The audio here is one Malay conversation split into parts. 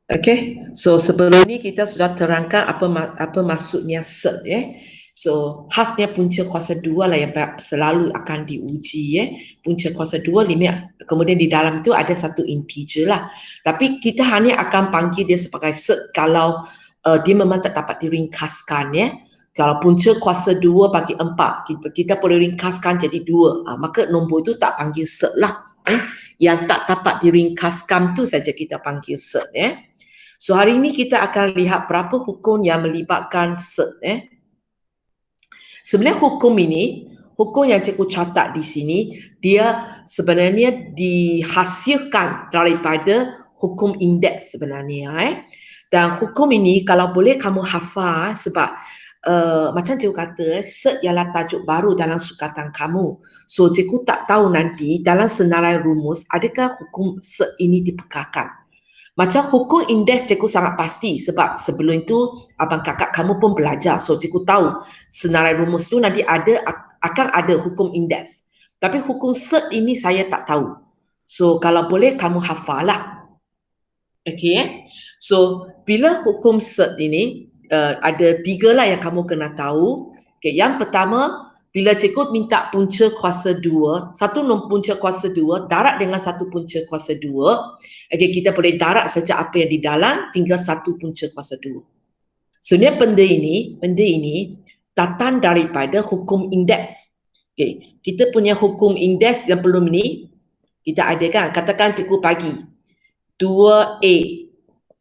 Okay, so sebelum ni kita sudah terangkan apa maksudnya cert So khasnya punca kuasa 2 lah yang selalu akan diuji Punca kuasa 2 limit, kemudian di dalam tu ada satu integer lah. Tapi kita hanya akan panggil dia sebagai cert kalau dia memang tak dapat diringkaskan Kalau punca kuasa 2 bagi 4, kita boleh ringkaskan jadi 2, maka nombor itu tak panggil cert lah. Yang tak dapat diringkaskan tu saja kita panggil cert So hari ini kita akan lihat berapa hukum yang melibatkan cert Sebenarnya hukum yang cikgu catat di sini, dia sebenarnya dihasilkan daripada hukum indeks sebenarnya Dan hukum ini kalau boleh kamu hafal sebab macam cikgu kata, cert ialah tajuk baru dalam sukatan kamu. So cikgu tak tahu nanti dalam senarai rumus adakah hukum cert ini dipekarkan. Macam hukum indeks cikgu sangat pasti sebab sebelum itu abang kakak kamu pun belajar. So cikgu tahu senarai rumus tu nanti akan ada hukum indeks. Tapi hukum cert ini saya tak tahu. So kalau boleh kamu hafal lah. Okay So bila hukum cert ini ada 3 lah yang kamu kena tahu. Okay, yang pertama, bila cikgu minta punca kuasa 2, satu punca kuasa 2, darat dengan satu punca kuasa 2, okay, kita boleh darat saja apa yang di dalam, tinggal satu punca kuasa 2. Sebenarnya benda ini datang daripada hukum indeks. Okay, kita punya hukum indeks yang belum ini, kita ada kan, katakan cikgu bagi 2A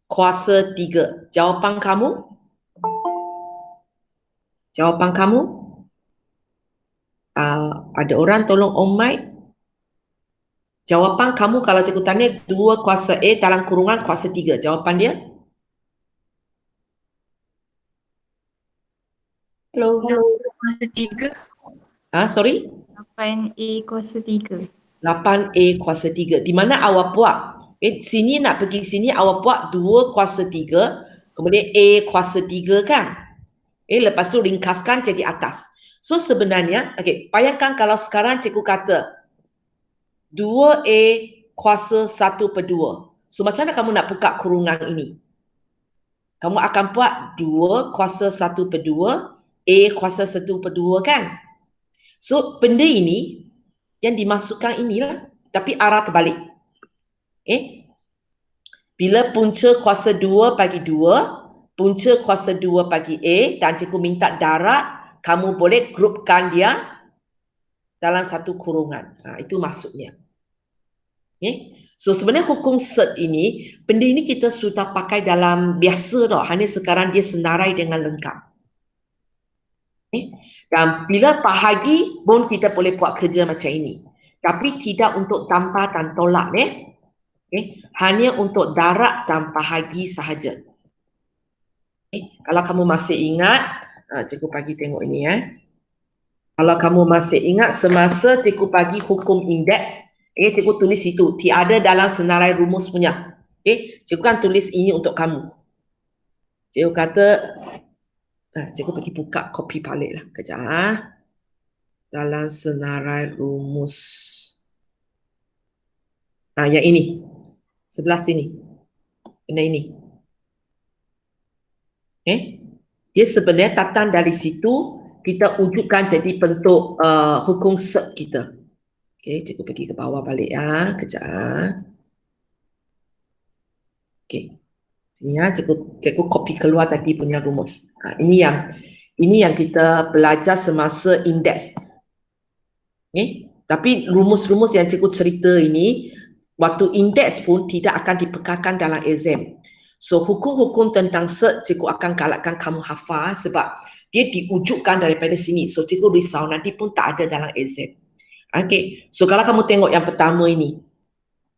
kuasa 3. Jawapan kamu? Ada orang tolong on mic. Jawapan kamu kalau cikgu tanya 2 kuasa A dalam kurungan kuasa 3. Jawapan dia? Hello. Kuasa 3. Sorry? 8A kuasa 3. 8A kuasa 3. Di mana awak buat? Sini nak pergi sini awak buat 2 kuasa 3. Kemudian A kuasa 3 kan? Lepas tu ringkaskan jadi atas. So sebenarnya, bayangkan kalau sekarang cikgu kata 2A kuasa 1/2. So macam mana kamu nak buka kurungan ini? Kamu akan buat 2 kuasa 1/2, A kuasa 1/2 kan? So benda ini yang dimasukkan inilah, tapi arah terbalik. Bila punca kuasa 2 bagi 2, punca kuasa 2 bagi A, dan cikgu minta darat, kamu boleh grupkan dia dalam satu kurungan. Itu maksudnya. So sebenarnya hukum cert ini, benda ini kita sudah pakai dalam biasa tau. Hanya sekarang dia senarai dengan lengkap. Dan bila bahagi pun kita boleh buat kerja macam ini. Tapi tidak untuk tanpa dan tolak. Hanya untuk darat dan bahagi sahaja. Kalau kamu masih ingat, cikgu bagi tengok ini Kalau kamu masih ingat semasa cikgu bagi hukum indeks, cikgu tulis itu, tiada dalam senarai rumus punya. Cikgu kan tulis ini untuk kamu. Cikgu kata, cikgu pergi buka kopi balik lah. Kejap. Dalam senarai rumus. Yang ini. Sebelah sini. Benda ini. Dia sebenarnya datang dari situ, kita wujudkan jadi bentuk hukum cert kita. Cikgu pergi ke bawah balik kejap. Ini cikgu copy keluar tadi punya rumus. Ini yang kita belajar semasa indeks. Tapi rumus-rumus yang cikgu cerita ini, waktu indeks pun tidak akan dipekarkan dalam exam. So hukum-hukum tentang cert cikgu akan galakkan kamu hafal sebab dia diwujudkan daripada sini. So cikgu risau nanti pun tak ada dalam exam. So kalau kamu tengok yang pertama ini,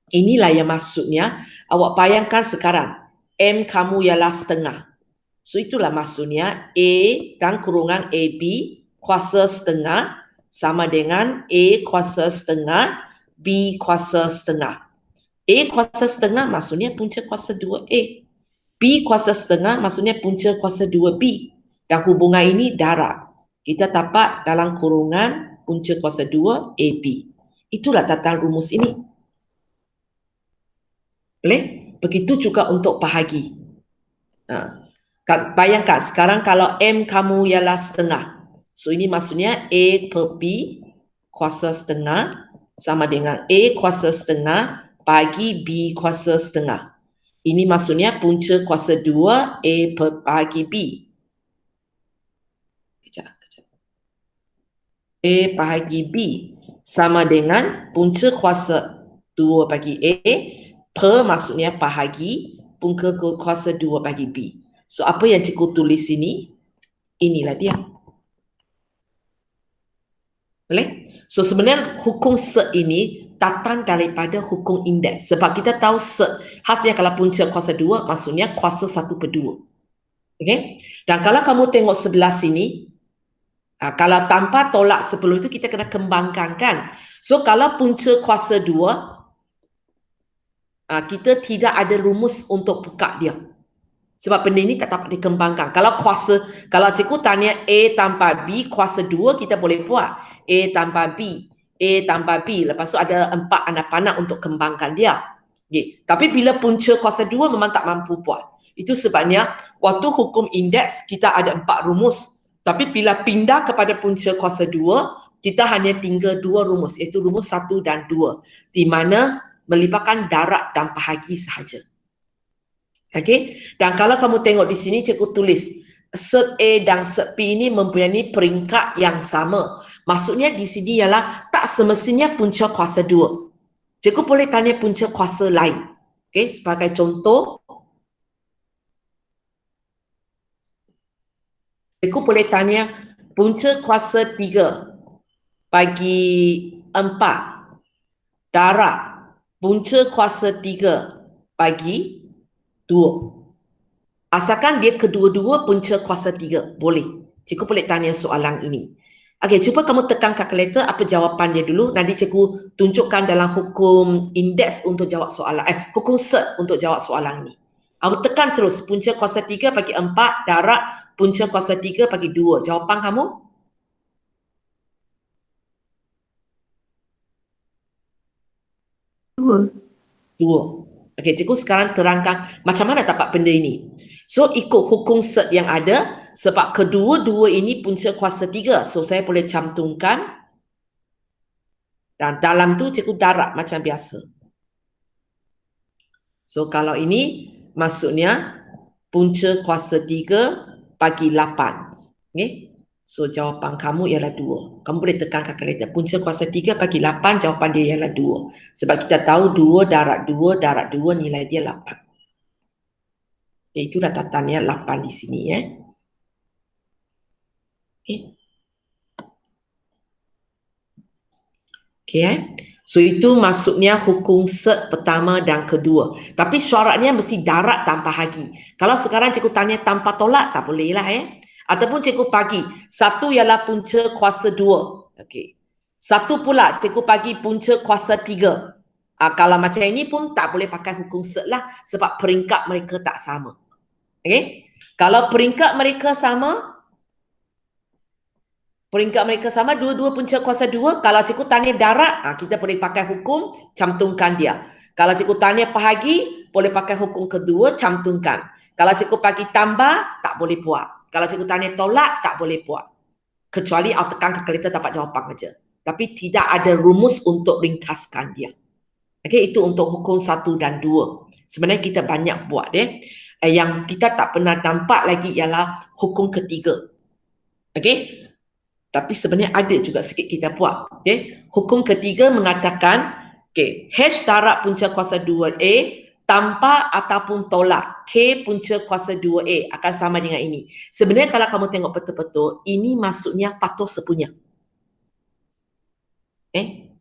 inilah yang maksudnya, awak bayangkan sekarang M kamu ialah setengah. So itulah maksudnya A dan kurungan AB kuasa setengah sama dengan A kuasa setengah B kuasa setengah. A kuasa setengah maksudnya punca kuasa 2A. B kuasa setengah maksudnya punca kuasa 2B. Dan hubungan ini darat. Kita dapat dalam kurungan punca kuasa 2 AB. Itulah tata rumus ini. Boleh? Begitu juga untuk bahagi. Bayangkan sekarang kalau M kamu ialah setengah. So ini maksudnya A per B kuasa setengah sama dengan A kuasa setengah bagi B kuasa setengah. Ini maksudnya punca kuasa 2 A per bagi B. Kejap. A bahagi B sama dengan punca kuasa 2 bagi A per maksudnya bahagi punca kuasa 2 bagi B. So apa yang cikgu tulis sini? Inilah dia. Boleh? So sebenarnya hukum set ini datang daripada hukum indeks. Sebab kita tahu set khasnya kalau punca kuasa 2 maksudnya kuasa 1 per 2. Okay? Dan kalau kamu tengok sebelah sini, kalau tanpa tolak sebelum itu kita kena kembangkan kan. So kalau punca kuasa 2, kita tidak ada rumus untuk buka dia. Sebab benda ini tak dapat dikembangkan. Kalau cikgu tanya A tanpa B kuasa 2 kita boleh buat. A tanpa B, A tanpa B. Lepas tu ada 4 anak panah untuk kembangkan dia. Okay. Tapi bila punca kuasa 2 memang tak mampu buat. Itu sebabnya waktu hukum indeks kita ada 4 rumus. Tapi bila pindah kepada punca kuasa 2, kita hanya tinggal 2 rumus, iaitu rumus 1 dan 2, di mana melibatkan darat dan bahagi sahaja. Okey, dan kalau kamu tengok di sini cikgu tulis set A dan set B ini mempunyai peringkat yang sama. Maksudnya di sini ialah tak semestinya punca kuasa 2. Cikgu boleh tanya punca kuasa lain. Okey, sebagai contoh, cikgu boleh tanya punca kuasa 3 bagi 4 darab punca kuasa 3 bagi 2. Asalkan dia kedua-dua punca kuasa 3, boleh. Cikgu boleh tanya soalan ini. Okey, cuba kamu tekan kalkulator apa jawapan dia dulu. Nanti cikgu tunjukkan dalam hukum indeks untuk jawab soalan. Hukum set untuk jawab soalan ini. Kamu tekan terus punca kuasa 3 bagi 4 darab punca kuasa 3 bagi 2. Jawapan kamu? 2. Okey, cikgu sekarang terangkan macam mana dapat benda ini. So, ikut hukum set yang ada, sebab kedua-dua ini punca kuasa 3. So, saya boleh cantumkan. Dan dalam tu cikgu darab macam biasa. So, kalau ini maksudnya punca kuasa 3 bagi 8. Okay? So, jawapan kamu ialah 2. Kamu boleh tekan kalkulator. Punca kuasa 3 bagi 8, jawapan dia ialah 2. Sebab kita tahu 2 darab 2 darab 2 nilai dia 8. Itu dah tataannya 8 di sini. Okay. Okay. So, itu maksudnya hukum set pertama dan kedua. Tapi syaratnya mesti darat tanpa hagi. Kalau sekarang cikgu tanya tanpa tolak, tak boleh lah. Ataupun cikgu bagi, satu ialah punca kuasa 2. Okey. Satu pula cikgu bagi punca kuasa 3. Kalau macam ini pun tak boleh pakai hukum set lah, sebab peringkat mereka tak sama. Okey. Kalau peringkat mereka sama, dua-dua punca kuasa 2, kalau cikgu tanya darat, kita boleh pakai hukum, cantumkan dia. Kalau cikgu tanya bahagi, boleh pakai hukum kedua, cantumkan. Kalau cikgu bagi tambah, tak boleh buat. Kalau cikgu tanya tolak, tak boleh buat. Kecuali awak tekan kalkulator dapat jawapan saja. Tapi tidak ada rumus untuk ringkaskan dia. Okey, itu untuk hukum 1 dan 2. Sebenarnya kita banyak buat. Yang kita tak pernah nampak lagi ialah hukum ketiga. Okey. Tapi sebenarnya ada juga sikit kita buat. Okay. Hukum ketiga mengatakan, okay, H darab punca kuasa 2A tanpa ataupun tolak K punca kuasa 2A akan sama dengan ini. Sebenarnya kalau kamu tengok betul-betul, ini maksudnya faktor sepunya.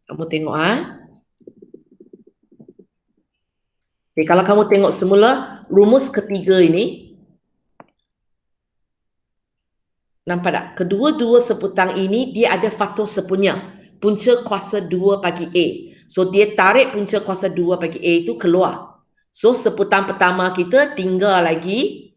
Kamu tengok Okay, kalau kamu tengok semula, rumus ketiga ini, nampak tak? Kedua-dua seputang ini dia ada faktor sepunya. Punca kuasa 2 bagi A. So dia tarik punca kuasa 2 bagi A itu keluar. So seputang pertama kita tinggal lagi.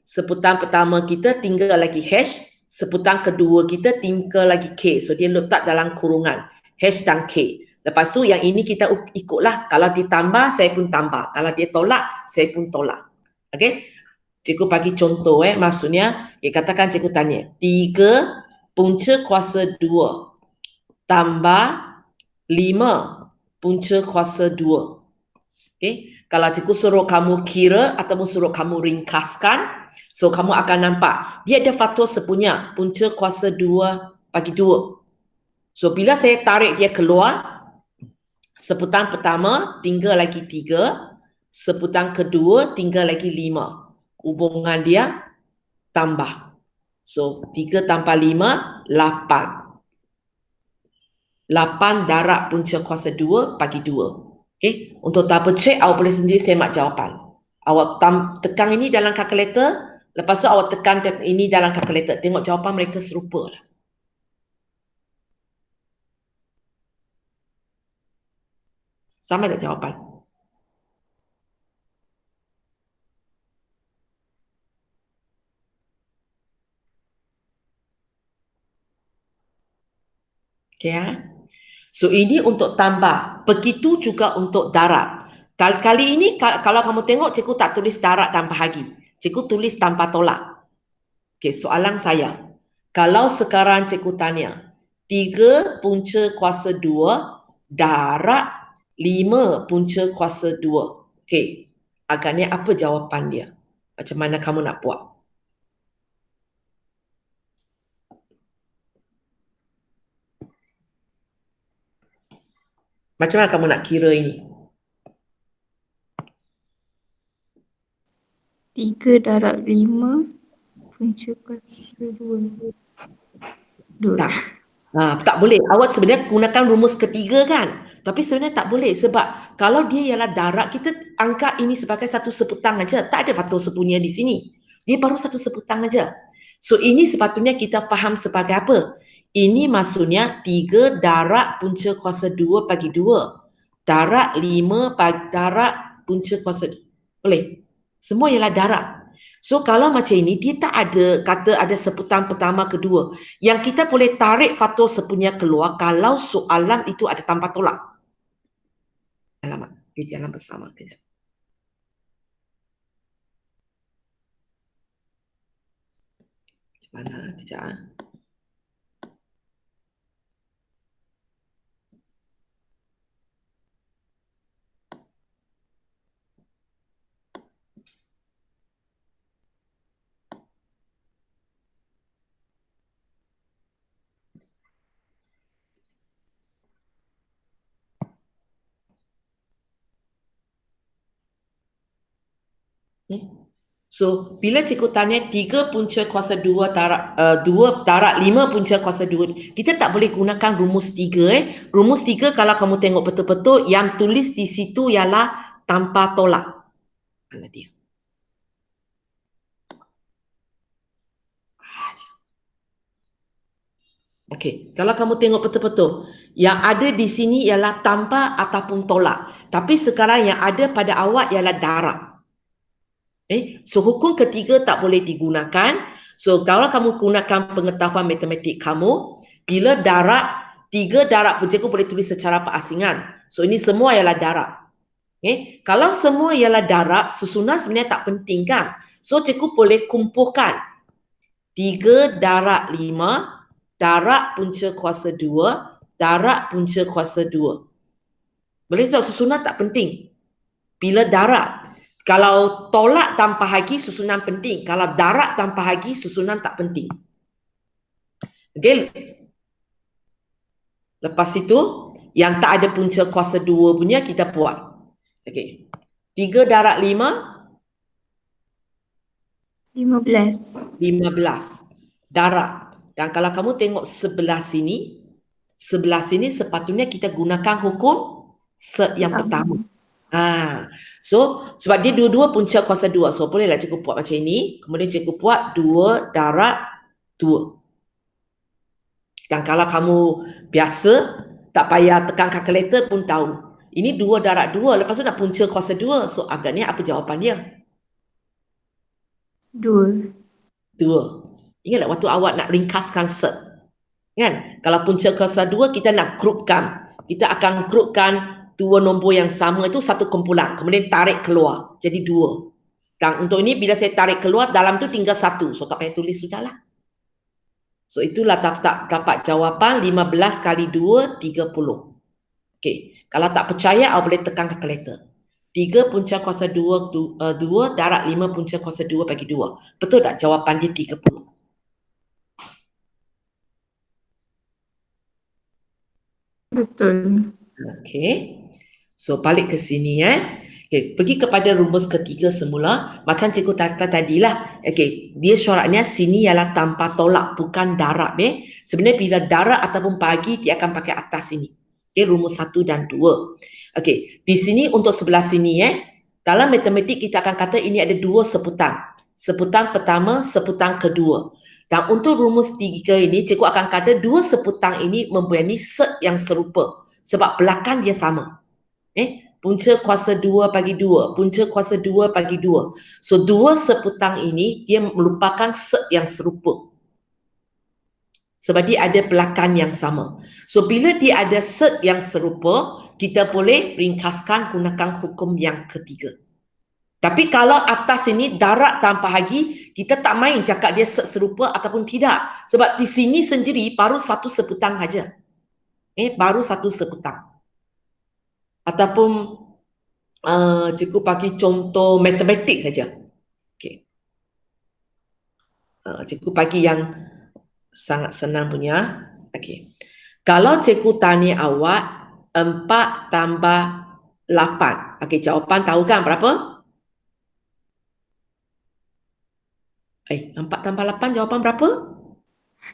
Seputang pertama kita tinggal lagi H. Seputang kedua kita tinggal lagi K. So dia letak dalam kurungan H dan K. Lepas tu yang ini kita ikutlah. Kalau dia tambah, saya pun tambah. Kalau dia tolak, saya pun tolak. Okey? Cikgu bagi contoh maksudnya, katakan cikgu tanya, 3 punca kuasa 2 tambah 5 punca kuasa 2. Okay? Kalau cikgu suruh kamu kira ataupun suruh kamu ringkaskan, so kamu akan nampak dia ada faktor sepunya, punca kuasa 2 bagi 2. So bila saya tarik dia keluar, sebutan pertama tinggal lagi 3, sebutan kedua tinggal lagi 5. Hubungan dia tambah. So 3 tambah 5, 8. 8 darab punca kuasa 2 bagi 2. Okay. Untuk double check, awak boleh sendiri semak jawapan. Awak tekan ini dalam kalkulator, lepas tu awak tekan ini dalam kalkulator. Tengok jawapan mereka serupa lah. Sama tak jawapan? Okay, so ini untuk tambah. Begitu juga untuk darab. Kali ini kalau kamu tengok, cikgu tak tulis darab dan bahagi. Cikgu tulis tanpa tolak. Okay, soalan saya. Kalau sekarang cikgu tanya, 3 punca kuasa 2 darab 5 punca kuasa 2. Okay, agaknya apa jawapan dia? Macam mana kamu nak buat? Macam mana kamu nak kira ini? 3 darab 5 punca kuasa 2. Tak boleh. Awak sebenarnya gunakan rumus ketiga kan? Tapi sebenarnya tak boleh sebab kalau dia ialah darab, kita angkat ini sebagai satu seputang aja. Tak ada faktor sepunya di sini. Dia baru satu seputang aja. So ini sepatutnya kita faham sebagai apa? Ini maksudnya 3 darab punca kuasa 2 bagi 2. Darab 5 bagi darab punca kuasa 2. Boleh? Semua ialah darab. So kalau macam ini, dia tak ada kata ada seputang pertama, kedua. Yang kita boleh tarik faktor sepunya keluar kalau soalan itu ada tanpa tolak. Alamak, di jalan bersama. Kejap. Macam mana? Kejap. So, bila cikgu tanya 3 punca kuasa 2 darab 5 punca kuasa 2, kita tak boleh gunakan rumus 3. Rumus 3 kalau kamu tengok betul-betul, yang tulis di situ ialah tanpa tolak. Mana dia? Okey, kalau kamu tengok betul-betul, yang ada di sini ialah tanpa ataupun tolak. Tapi sekarang yang ada pada awak ialah darab. So hukum ketiga tak boleh digunakan. So kalau kamu gunakan pengetahuan matematik kamu, bila darab, 3 darab pun cikgu boleh tulis secara perasingan. So ini semua ialah darab. Kalau semua ialah darab, susunan sebenarnya tak penting kan? So cikgu boleh kumpulkan 3 darab 5 darab punca kuasa 2 darab punca kuasa 2. Boleh sebab susunan tak penting. Bila darab, kalau tolak tanpa hagi, susunan penting. Kalau darab tanpa hagi, susunan tak penting. Okay. Lepas itu, yang tak ada punca kuasa 2 punya, kita buat. Okay. 3 darab 5? 15. 15. Darab. Dan kalau kamu tengok sebelah sini sepatutnya kita gunakan hukum yang pertama. So sebab dia dua-dua punca kuasa 2. So bolehlah cikgu buat macam ini. Kemudian cikgu buat 2 darab 2. Dan kalau kamu biasa, tak payah tekan kalkulator pun tahu. Ini 2 darab 2. Lepas tu nak punca kuasa 2. So agaknya apa jawapan dia? 2. Ingat tak waktu awak nak ringkaskan set? Kan? Kalau punca kuasa 2 kita nak grupkan. kita akan grupkan dua nombor yang sama itu satu kumpulan, kemudian tarik keluar jadi 2. Dan untuk ini bila saya tarik keluar dalam tu tinggal 1, so tak payah tulis sudahlah. So itulah dapat jawapan 15 kali 2 30. Okey, kalau tak percaya awak boleh tekan kalkulator. 3 punca kuasa 2 darab 5 punca kuasa 2 bagi 2. Betul tak jawapan dia 30? Betul. Okey. So balik ke sini Okay, pergi kepada rumus ketiga semula. Macam cikgu kata tadilah. Okay, dia syaratnya sini ialah tanpa tolak, bukan darab. Sebenarnya bila darab ataupun bagi, dia akan pakai atas ini. Okay, rumus 1 dan 2. Okay, di sini untuk sebelah sini dalam matematik kita akan kata ini ada 2 sebutan. Sebutan pertama, sebutan kedua. Dan untuk rumus 3 ini, cikgu akan kata 2 sebutan ini mempunyai set yang serupa. Sebab belakang dia sama. Punca kuasa 2 bagi 2, punca kuasa 2 bagi 2. So 2 seputang ini dia merupakan set yang serupa. Sebab dia ada belakang yang sama. So bila dia ada set yang serupa, kita boleh ringkaskan gunakan hukum yang ketiga. Tapi kalau atas ini darab tanpa hagi, kita tak main cakap dia set serupa ataupun tidak. Sebab di sini sendiri baru satu seputang saja. Baru satu seputang. Ataupun cikgu bagi contoh matematik saja. Okay. Cikgu bagi yang sangat senang punya. Okay. Kalau cikgu tanya awak 4 tambah 8. Okay, jawapan tahu kan berapa? 4 tambah 8 jawapan berapa?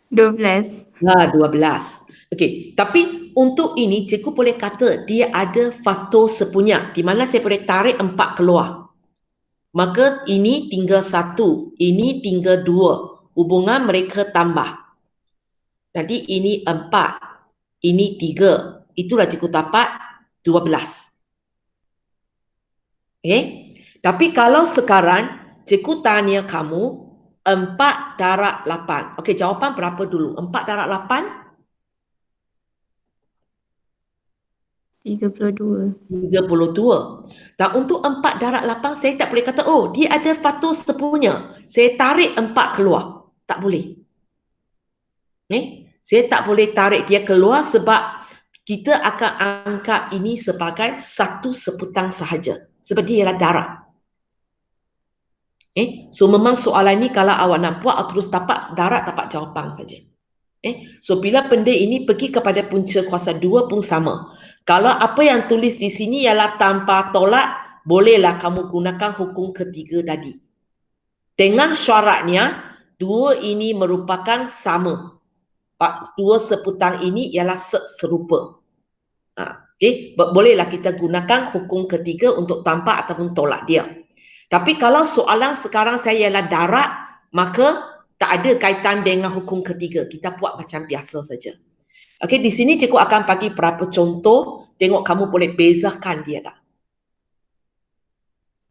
12. 12. Okey, tapi untuk ini cikgu boleh kata dia ada faktor sepunya di mana saya boleh tarik 4 keluar. Maka ini tinggal 1, ini tinggal 2. Hubungan mereka tambah. Nanti ini 4, ini 3. Itulah cikgu dapat 12. Tapi kalau sekarang cikgu tanya kamu 4 darab 8. Okey, jawapan berapa dulu? 4 darab 8? 32. 32. Dan untuk 4 darab 8, saya tak boleh kata, oh, dia ada faktor sepunya. Saya tarik 4 keluar. Tak boleh. Saya tak boleh tarik dia keluar sebab kita akan anggap ini sebagai satu seputang sahaja. Sebab dia ialah darab. So memang soalan ni kalau awak nak buat, terus dapat darab, dapat jawapan saja. So bila benda ini pergi kepada punca kuasa 2 pun sama. Kalau apa yang tulis di sini ialah tanpa tolak, bolehlah kamu gunakan hukum ketiga tadi. Dengan syaratnya, 2 ini merupakan sama. 2 seputang ini ialah serupa. Bolehlah kita gunakan hukum ketiga untuk tanpa ataupun tolak dia. Tapi kalau soalan sekarang saya ialah darab, maka tak ada kaitan dengan hukum ketiga. Kita buat macam biasa saja. Okey, di sini cikgu akan bagi beberapa contoh. Tengok kamu boleh bezakan dia tak.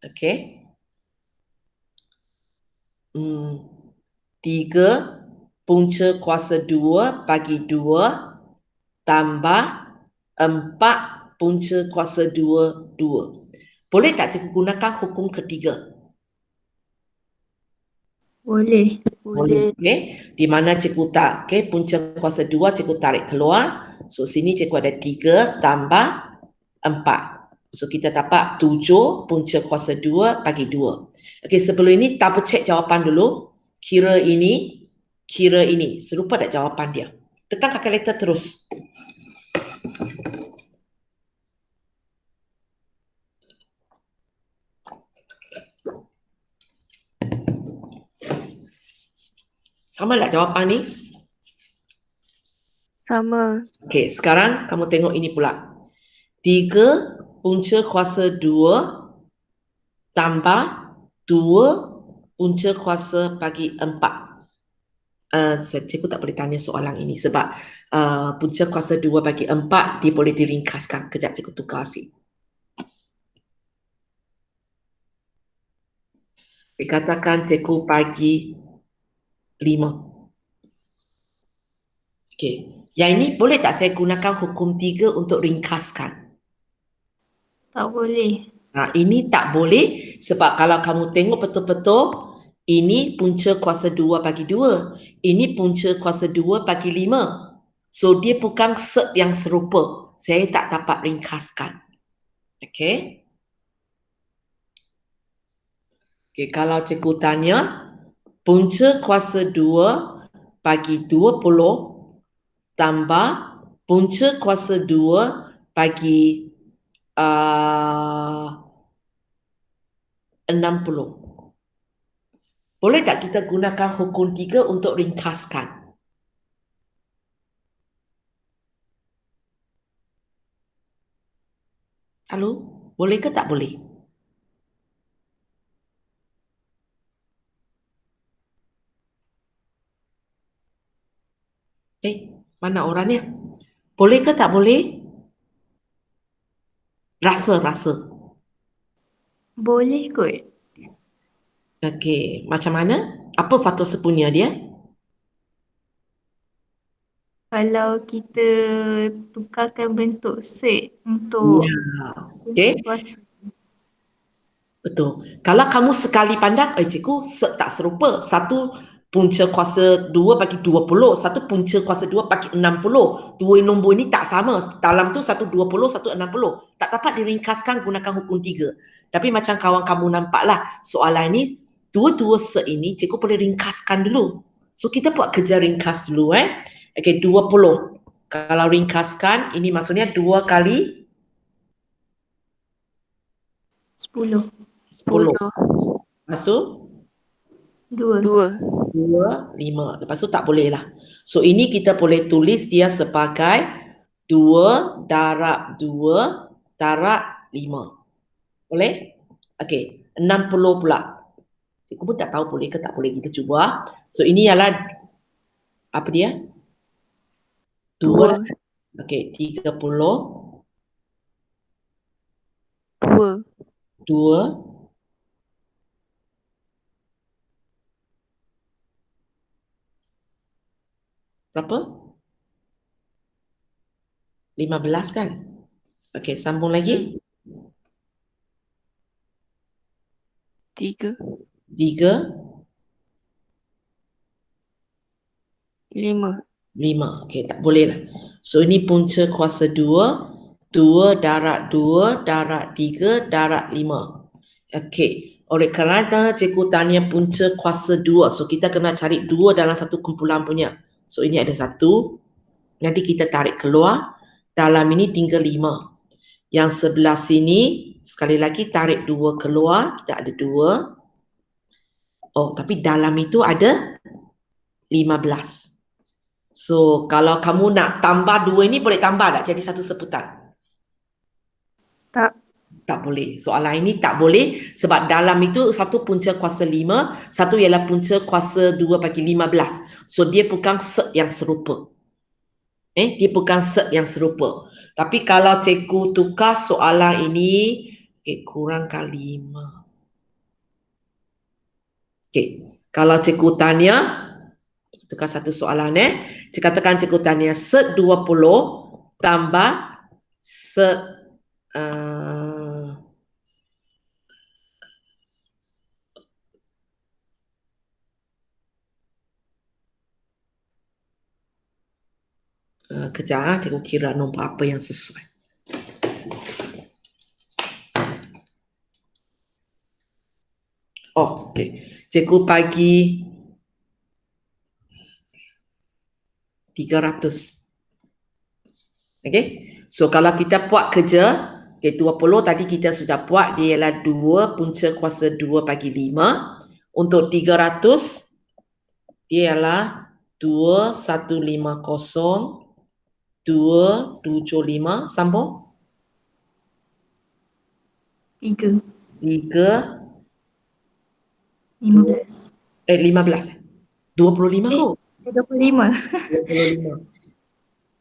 Okey. 3 punca kuasa 2 bagi 2 tambah 4 punca kuasa 2, 2. Boleh tak cikgu gunakan hukum ketiga? Boleh. Okay. Di mana cikgu tak, punca kuasa 2 cikgu tarik keluar. So sini cikgu ada 3 tambah 4. So kita dapat 7 punca kuasa 2 bagi 2. Okay, sebelum ini double check jawapan dulu. Kira ini. Serupa tak jawapan dia? Tekan kalkulator terus. Sama tak jawapan ni? Sama. Okey, sekarang kamu tengok ini pula. 3 punca kuasa 2 tambah 2 punca kuasa bagi 4. Cikgu tak boleh tanya soalan ini sebab punca kuasa 2 bagi 4 dia boleh diringkaskan. Kejap cikgu tukar sikit. Dikatakan cikgu bagi 5. Okey. Yang ini boleh tak saya gunakan hukum 3 untuk ringkaskan? Tak boleh. Ini tak boleh sebab kalau kamu tengok betul-betul, ini punca kuasa 2 bagi 2. Ini punca kuasa 2 bagi 5. So, dia bukan set yang serupa. Saya tak dapat ringkaskan. Okay? Okay, kalau cikgu tanya, punca kuasa 2 bagi 20 tambah punca kuasa 2 bagi 60. Boleh tak kita gunakan hukum 3 untuk ringkaskan? Halo? Boleh ke tak boleh? Mana orangnya? Boleh ke tak boleh? Rasa. Boleh kot. Okey, macam mana? Apa faktor sepunya dia? Kalau kita tukarkan bentuk set untuk Okey, kuasa. betul. Kalau kamu sekali pandang, cikgu tak serupa. Satu punca kuasa 2 bagi 20, satu punca kuasa 2 bagi 60. Dua nombor ini tak sama. Dalam tu satu 20, satu 60. Tak dapat diringkaskan gunakan hukum 3. Tapi macam kawan kamu nampaklah, soalan ini, dua-dua set ini cikgu boleh ringkaskan dulu. So kita buat kerja ringkas dulu. Okey, 20. Kalau ringkaskan, ini maksudnya 2 kali 10. 10. Lepas tu? 2. 2, 5. Lepas tu tak boleh lah. So ini kita boleh tulis dia sebagai 2 darab 2 darab 5. Boleh? Okey, 60 pula. Cikgu pun tak tahu boleh ke tak boleh. Kita cuba. So ini ialah apa dia? 2. Okey, 30. 2. Berapa? 15 kan? Okey, sambung lagi. 3. 3. 5. 5. Okey, tak boleh lah. So ini punca kuasa 2. 2 darab 2 darab 3 darab 5. Okey. Oleh kerana cikgu tanya punca kuasa 2. So kita kena cari 2 dalam satu kumpulan punya. So ini ada 1. Nanti kita tarik keluar. Dalam ini tinggal 5. Yang sebelah sini, sekali lagi tarik 2 keluar. Kita ada 2. Oh, tapi dalam itu ada 15. So, kalau kamu nak tambah 2 ini, boleh tambah tak jadi satu sebutan? Tak. Tak boleh. Soalan ini tak boleh sebab dalam itu satu punca kuasa 5, satu ialah punca kuasa 2 bagi 15. So, dia bukan set yang serupa. Dia bukan set yang serupa. Tapi kalau cikgu tukar soalan ini, kurangkan 5. Kalau cikgu tanya, tukar satu soalan katakan cikgu tanya set 20 tambah set kejap cikgu kira nombor apa yang sesuai. Okey. Cikgu bagi 300. Okey. So kalau kita buat kerja, 20 tadi kita sudah buat, dia ialah 2 punca kuasa 2 bagi 5. Untuk 300, dia ialah 2150 275. Sambung. 3. 3. 15. 15. 25 kot. 25.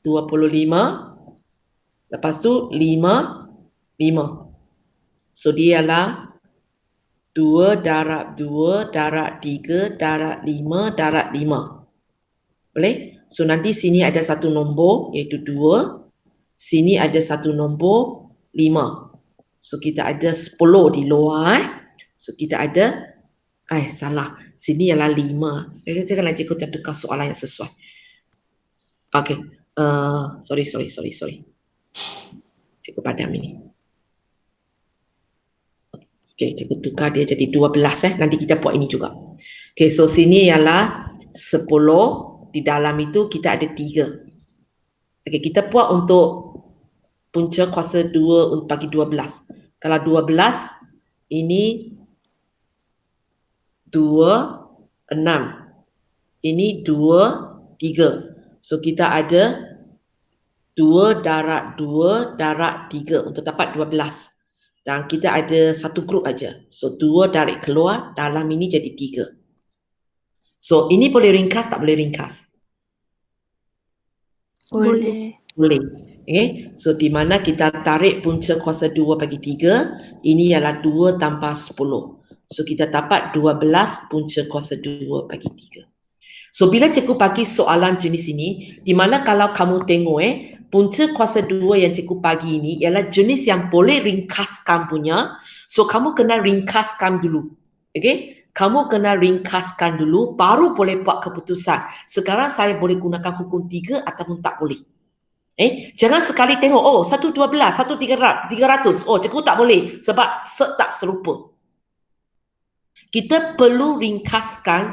25. Lepas tu 5. So dia ialah 2 darab 2 darab 3 darab 5 darab 5. Boleh? So nanti sini ada satu nombor iaitu 2. Sini ada satu nombor 5. So kita ada 10 di luar. So kita ada salah. Sini ialah 5. Janganlah cikgu tukar soalan yang sesuai. Okay. Sorry. Cikgu padam ini. Okay, cikgu tukar dia jadi 12 Nanti kita buat ini juga. Okay, so sini ialah 10. Di dalam itu kita ada 3. Okay, kita buat untuk punca kuasa 2 bagi 12. Kalau 12, ini 2, 6. Ini 2, 3. So kita ada 2 darab 2 darab 3 untuk dapat 12. Dan kita ada satu grup aja. So 2 tarik keluar, dalam ini jadi 3. So ini boleh ringkas tak boleh ringkas? Boleh. Boleh. Okay. So di mana kita tarik punca kuasa 2 bagi 3, ini ialah 2 tambah 10. So kita dapat 12 punca kuasa 2 bagi 3. So bila cikgu bagi soalan jenis ini, di mana kalau kamu tengok punca kuasa 2 yang cikgu bagi ini ialah jenis yang boleh ringkaskan punya. So kamu kena ringkaskan dulu. Okay? Kamu kena ringkaskan dulu baru boleh buat keputusan. Sekarang saya boleh gunakan hukum 3 ataupun tak boleh. Jangan sekali tengok 112, 1 300. Cikgu tak boleh sebab tak serupa. Kita perlu ringkaskan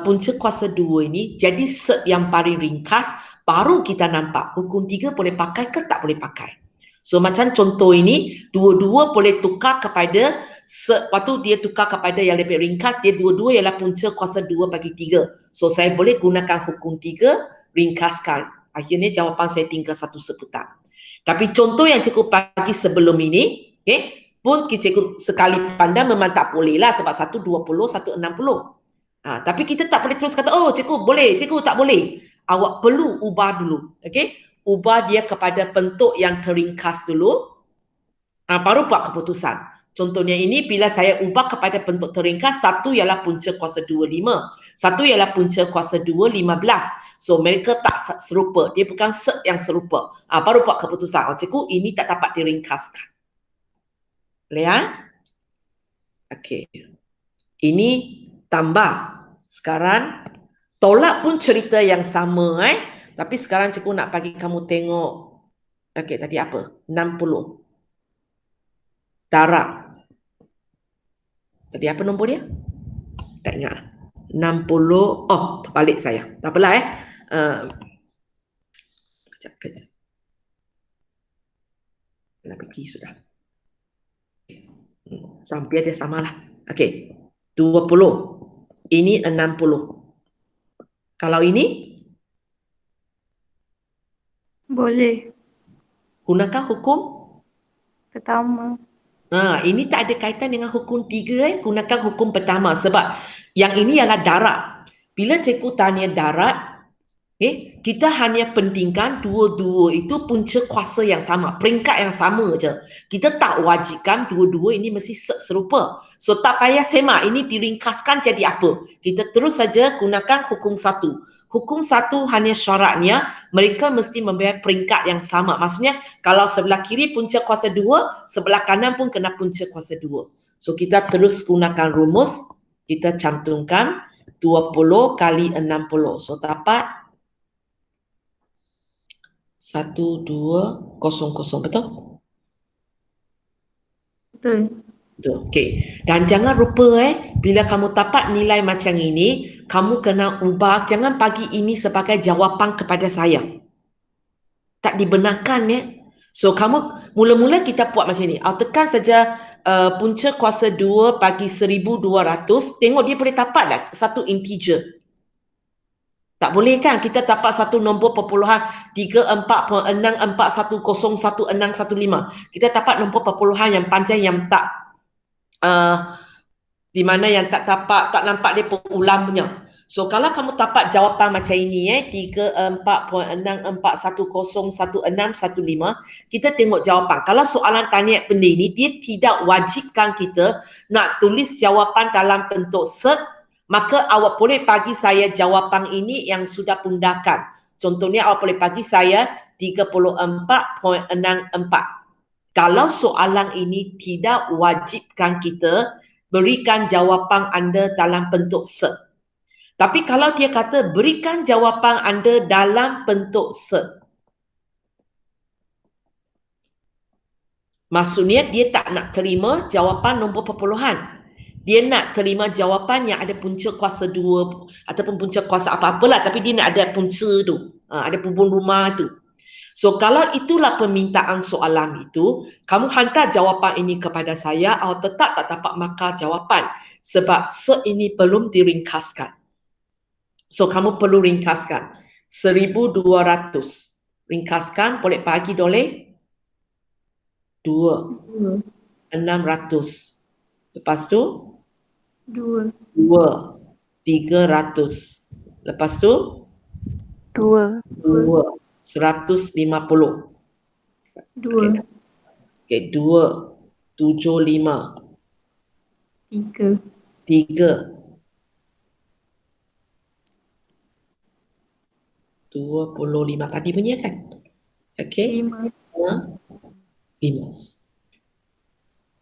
punca kuasa 2 ini jadi set yang paling ringkas, baru kita nampak hukum 3 boleh pakai ke tak boleh pakai. So macam contoh ini, dua-dua boleh tukar kepada waktu dia tukar kepada yang lebih ringkas, dia dua-dua ialah punca kuasa 2 bagi 3. So saya boleh gunakan hukum 3 ringkaskan. Akhirnya jawapan saya tinggal satu seputar. Tapi contoh yang cikgu bagi sebelum ini, pun cikgu sekali pandang memang tak boleh lah sebab 120, 160. Tapi kita tak boleh terus kata, cikgu boleh, cikgu tak boleh. Awak perlu ubah dulu. Ubah dia kepada bentuk yang teringkas dulu. Baru buat keputusan. Contohnya ini, bila saya ubah kepada bentuk teringkas, 1 ialah punca kuasa 2, 5. 1 ialah punca kuasa 2, 15. So mereka tak serupa. Dia bukan set yang serupa. Baru buat keputusan. Cikgu, ini tak dapat diringkaskan. Lihat? Okey. Ini tambah. Sekarang tolak pun cerita yang sama tapi sekarang cikgu nak bagi kamu tengok. Okey, tadi apa? 60. Darab. Tadi apa nombor dia? Tak ingat. 60. Terbalik saya. Tak apalah kejap. Nak pergi sudah. Sampai dia samalah. Okey. 20. Ini 60. Kalau ini? Boleh. Gunakan hukum? Pertama. Ini tak ada kaitan dengan hukum 3. Gunakan hukum pertama. Sebab yang ini ialah darat. Bila cikgu tanya darat, kita hanya pentingkan dua-dua itu punca kuasa yang sama, peringkat yang sama je. Kita tak wajibkan dua-dua ini mesti serupa. So tak payah semak ini diringkaskan jadi apa. Kita terus saja gunakan hukum 1. Hukum 1 hanya syaratnya mereka mesti mempunyai peringkat yang sama. Maksudnya kalau sebelah kiri punca kuasa 2, sebelah kanan pun kena punca kuasa 2. So kita terus gunakan rumus, kita cantumkan 20 kali 60. So dapat 1200, betul? Betul. Okey. Dan jangan lupa bila kamu dapat nilai macam ini, kamu kena ubah, jangan bagi ini sebagai jawapan kepada saya. Tak dibenarkan So kamu mula-mula kita buat macam ni. Tekan saja punca kuasa 2 bagi 1200, tengok dia boleh dapat tak satu integer. Tak boleh kan kita dapat satu nombor perpuluhan 34.641011615. Kita dapat nombor perpuluhan yang panjang yang tak di mana yang tak nampak dia pengulang punya. So kalau kamu dapat jawapan macam ini 34.641011615, kita tengok jawapan. Kalau soalan tanya benda ini, dia tidak wajibkan kita nak tulis jawapan dalam bentuk set, maka awak boleh bagi saya jawapan ini yang sudah pundakan. Contohnya awak boleh bagi saya 34.64. Kalau soalan ini tidak wajibkan kita berikan jawapan anda dalam bentuk cert. Tapi kalau dia kata berikan jawapan anda dalam bentuk cert, maksudnya dia tak nak terima jawapan nombor perpuluhan. Dia nak terima jawapan yang ada punca kuasa 2 ataupun punca kuasa apa-apalah, tapi dia nak ada punca tu, ada hubung rumah tu. So kalau itulah permintaan soalan itu, kamu hantar jawapan ini kepada saya, awak tetap tak dapat markah jawapan sebab cert ini belum diringkaskan. So kamu perlu ringkaskan 1,200. Ringkaskan boleh bagi doleh 2, 600. Lepas tu 2, 300. Lepas tu 2, 150. 2, Okay, 275. 3, 3. 25 tadi punya kan? Okay. 5, 5.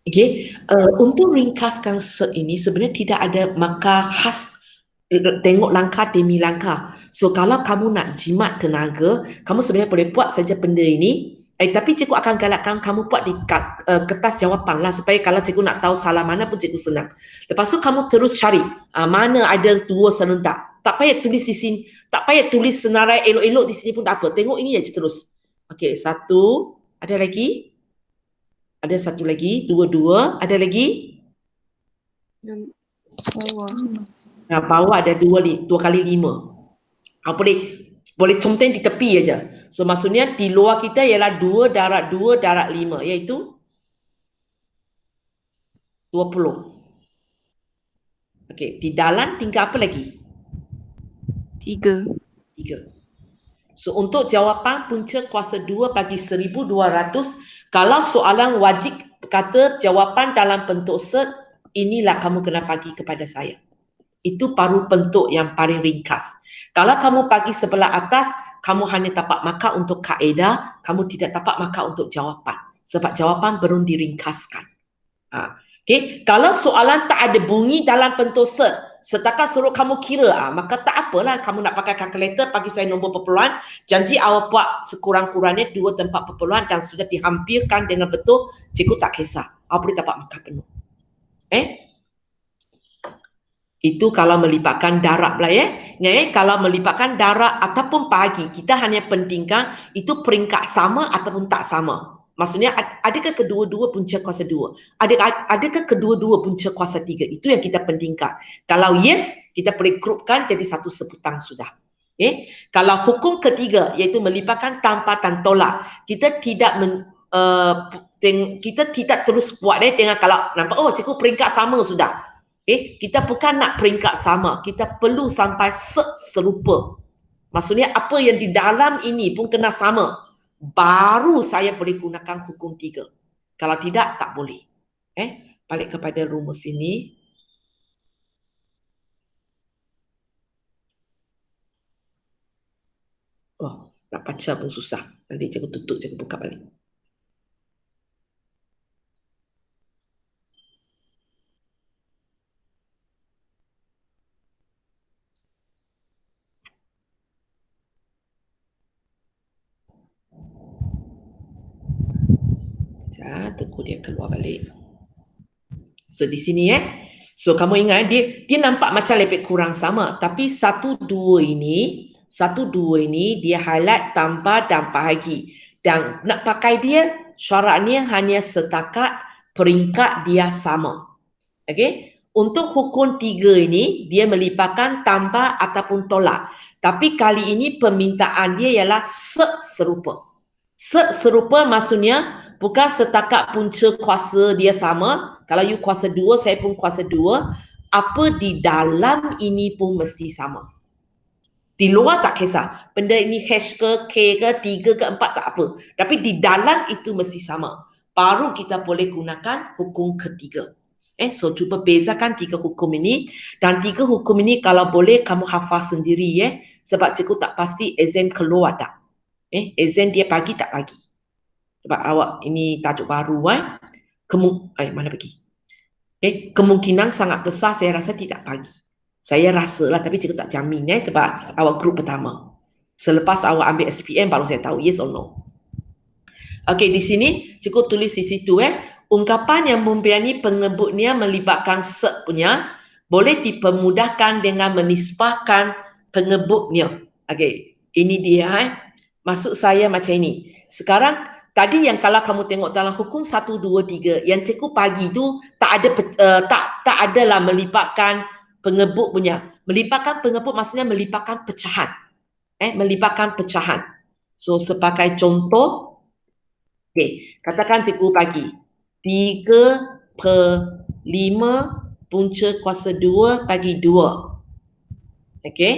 Okay. Untuk ringkaskan cert ini sebenarnya tidak ada markah khas. Tengok langkah demi langkah. So kalau kamu nak jimat tenaga, kamu sebenarnya boleh buat saja benda ini. Tapi cikgu akan galakkan kamu buat di kertas jawapan lah, supaya kalau cikgu nak tahu salah mana pun cikgu senang. Lepas tu kamu terus cari mana ada 2 serentak. Tak payah tulis di sini, tak payah tulis senarai elok-elok di sini pun tak apa. Tengok ini aja terus. Okey, 1, ada lagi? Ada 1 lagi, 2, ada lagi? Nah, bawah ada 2 kali 5. Boleh conteng di tepi aja. So maksudnya di luar kita ialah 2 darab 5, iaitu 20. Okey, di dalam tinggal apa lagi? 3. So untuk jawapan punca kuasa 2 bagi 1,200, kalau soalan wajib kata jawapan dalam bentuk cert, inilah kamu kena bagi kepada saya. Itu baru bentuk yang paling ringkas. Kalau kamu bagi sebelah atas, kamu hanya dapat markah untuk kaedah, kamu tidak dapat markah untuk jawapan. Sebab jawapan belum diringkaskan. Okay. Kalau soalan tak ada bunyi dalam bentuk cert, setakat suruh kamu kira, maka tak apalah kamu nak pakai kalkulator, bagi saya nombor perpuluhan, janji awak buat sekurang-kurangnya 2 tempat perpuluhan dan sudah dihampirkan dengan betul, cikgu tak kisah. Awak boleh dapat markah penuh. Itu kalau melibatkan darab lah ya. Kalau melibatkan darab ataupun pagi, kita hanya pentingkan itu peringkat sama ataupun tak sama. Maksudnya adakah kedua-dua punca kuasa 2? Adakah kedua-dua punca kuasa 3? Itu yang kita pentingkan. Kalau yes, kita boleh grupkan jadi satu sebutan sudah. Kalau hukum ketiga iaitu melibatkan tanpa dan tolak, kita tidak kita tidak terus buat dengan kalau nampak cikgu peringkat sama sudah. Kita bukan nak peringkat sama, kita perlu sampai serupa. Maksudnya apa yang di dalam ini pun kena sama. Baru saya boleh gunakan hukum 3. Kalau tidak, tak boleh. Balik kepada rumus ini. Oh, nak baca pun susah. Nanti cikgu tutup, cikgu buka balik. Tunggu dia keluar balik. So di sini so kamu ingat dia nampak macam lebih kurang sama, tapi 1, 2 ini dia highlight tambah dan bahagi, dan nak pakai dia syaratnya hanya setakat peringkat dia sama. Okey, untuk hukum 3 ini dia melibatkan tambah ataupun tolak, tapi kali ini permintaan dia ialah serupa. Serupa maksudnya bukan setakat punca kuasa dia sama. Kalau you kuasa 2, saya pun kuasa 2. Apa di dalam ini pun mesti sama. Di luar tak kisah. Benda ini H ke, K ke, 3 ke, 4 tak apa. Tapi di dalam itu mesti sama. Baru kita boleh gunakan hukum ketiga. So cuba bezakan 3 hukum ini, dan 3 hukum ini kalau boleh kamu hafal sendiri sebab cikgu tak pasti exam keluar tak. Exam dia pagi tak pagi. Sebab awak ini tajuk baru mana pergi? Kemungkinan sangat besar saya rasa tidak pagi. Saya rasa lah, tapi cikgu tak jamin sebab awak grup pertama. Selepas awak ambil SPM baru saya tahu yes or no. Okey, di sini cikgu tulis di situ ungkapan yang mempunyai pengebutnya melibatkan cert punya boleh dipermudahkan dengan menisbahkan pengebutnya. Okey, ini dia Maksud saya macam ini. Sekarang tadi yang kalau kamu tengok dalam hukum 1 2 3 yang cikgu pagi tu tak ada tak adalah melibatkan pengebut punya. Melibatkan pengebut maksudnya melibatkan pecahan. Melibatkan pecahan. So sebagai contoh, okey, katakan cikgu pagi 3/5 punca kuasa 2 bagi 2. Okey.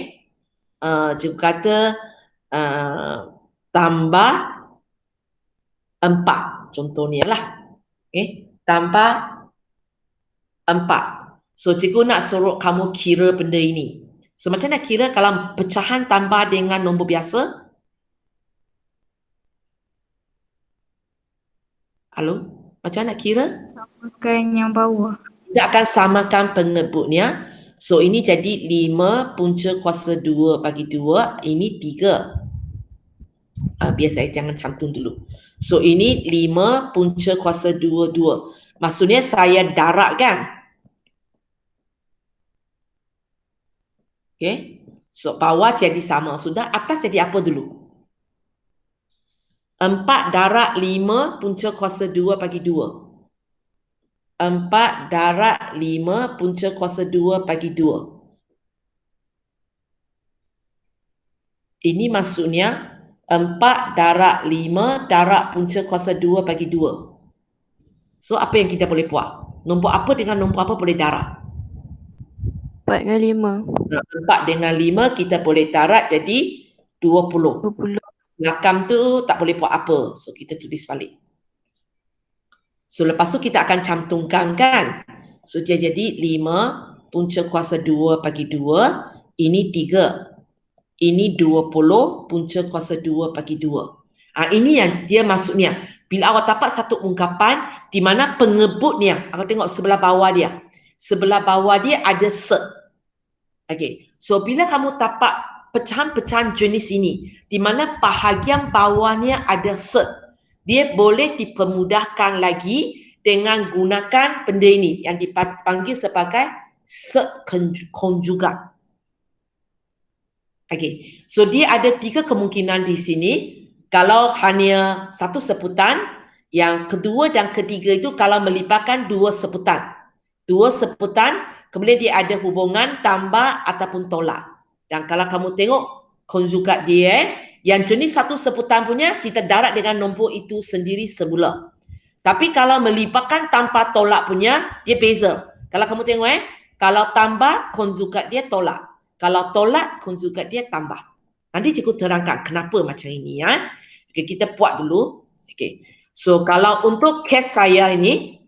Cikgu kata tambah 4. Contohnya lah. Tambah 4. So cikgu nak suruh kamu kira benda ini. So macam nak kira kalau pecahan tambah dengan nombor biasa? Halo? Macam nak kira? Samakan yang bawah. Kita akan samakan pengebutnya. So ini jadi 5 punca kuasa 2 bagi 2. Ini 3. Biar saya jangan cantum dulu. So ini 5 punca kuasa 2, 2. Maksudnya saya darab kan? Okay. So bawah jadi sama. Sudah, atas jadi apa dulu? 4 darab 5 punca kuasa 2 bagi 2. 4 darab 5 punca kuasa 2 bagi 2. Ini maksudnya 4 darab 5 darab punca kuasa 2 bagi 2. So apa yang kita boleh buat? Nombor apa dengan nombor apa boleh darab? 4 dengan 4 dengan 5 kita boleh darab jadi 20. 5. 20. Belakang tu tak boleh buat apa. So kita tulis balik. So lepas tu kita akan cantumkan kan. So dia jadi 5 punca kuasa 2 bagi 2. Ini 3. Ini 20 punca kuasa 2 bagi 2. Ini yang dia maksudnya. Bila awak dapat satu ungkapan di mana pengebutnya, awak tengok sebelah bawah dia. Sebelah bawah dia ada cert. Okay. So bila kamu dapat pecahan-pecahan jenis ini di mana bahagian bawahnya ada cert, dia boleh dipermudahkan lagi dengan gunakan benda ini yang dipanggil sebagai cert konjugat. Okay. So dia ada 3 kemungkinan di sini. Kalau hanya satu sebutan, yang kedua dan ketiga itu kalau melibatkan 2 sebutan. 2 sebutan, kemudian dia ada hubungan tambah ataupun tolak. Dan kalau kamu tengok konjugat dia, yang jenis satu sebutan punya, kita darab dengan nombor itu sendiri semula. Tapi kalau melibatkan tanpa tolak punya, dia beza. Kalau kamu tengok kalau tambah, konjugat dia tolak. Kalau tolak, konjugat dia tambah. Nanti cikgu terangkan kenapa macam ini Okay, kita buat dulu. Okay. So kalau untuk kes saya ini,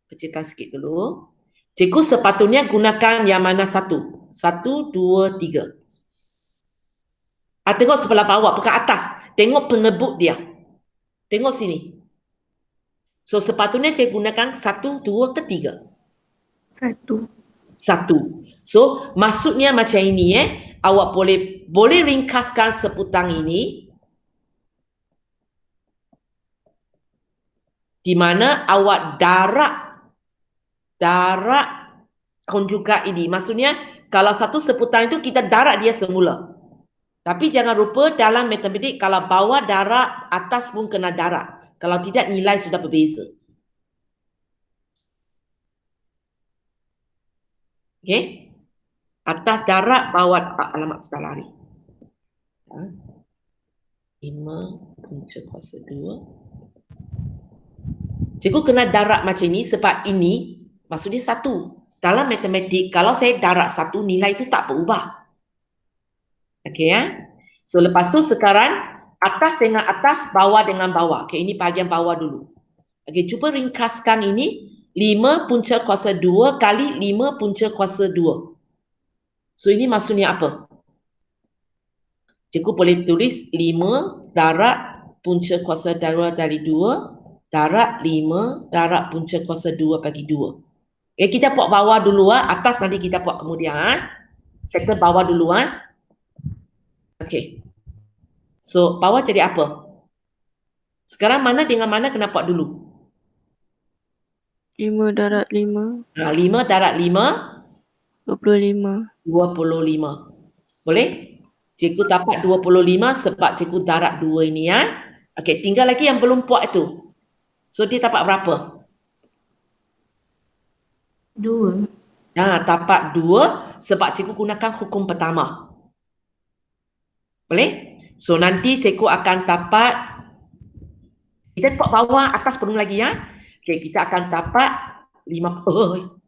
kecilkan sikit dulu. Cikgu sepatutnya gunakan yang mana satu? 1, 2, 3. Tengok sebelah bawah, bukan atas. Tengok pengebut dia. Tengok sini. So sepatutnya saya gunakan 1, 2 ke 3? 1. So maksudnya macam ini awak boleh ringkaskan seputang ini di mana awak darab konjugat ini. Maksudnya kalau satu seputan itu kita darab dia semula. Tapi jangan lupa dalam matematik kalau bawah darab, atas pun kena darab. Kalau tidak nilai sudah berbeza. Okay? Atas darab, bawah alamat sudah lari. 5 punca kuasa 2. Cikgu kena darab macam ini sebab ini maksudnya 1. Dalam matematik, kalau saya darab 1, nilai itu tak berubah. Okey So lepas tu sekarang, atas dengan atas, bawah dengan bawah. Okey, ini bahagian bawah dulu. Okey, cuba ringkaskan ini 5 punca kuasa 2 kali 5 punca kuasa 2. So ini maksudnya apa? Cikgu boleh tulis 5 darab punca kuasa 2 dari 2 darab 5 darab punca kuasa 2 bagi 2. Kita buat bawah dulu, atas nanti kita buat kemudian. Settle bawah dulu. Okey. So, bawah jadi apa? Sekarang mana dengan mana kena buat dulu? 5 darab 5. 5 darab 5. 25. 25. Boleh? Cikgu dapat 25 sebab cikgu darab 2 ini ya. Okey, tinggal lagi yang belum buat itu. So, dia dapat berapa? 2. Dapat 2 sebab cikgu gunakan hukum pertama. Boleh? So, nanti cikgu akan dapat, kita buat bawah, atas belum lagi ya. Okey, kita akan dapat 50.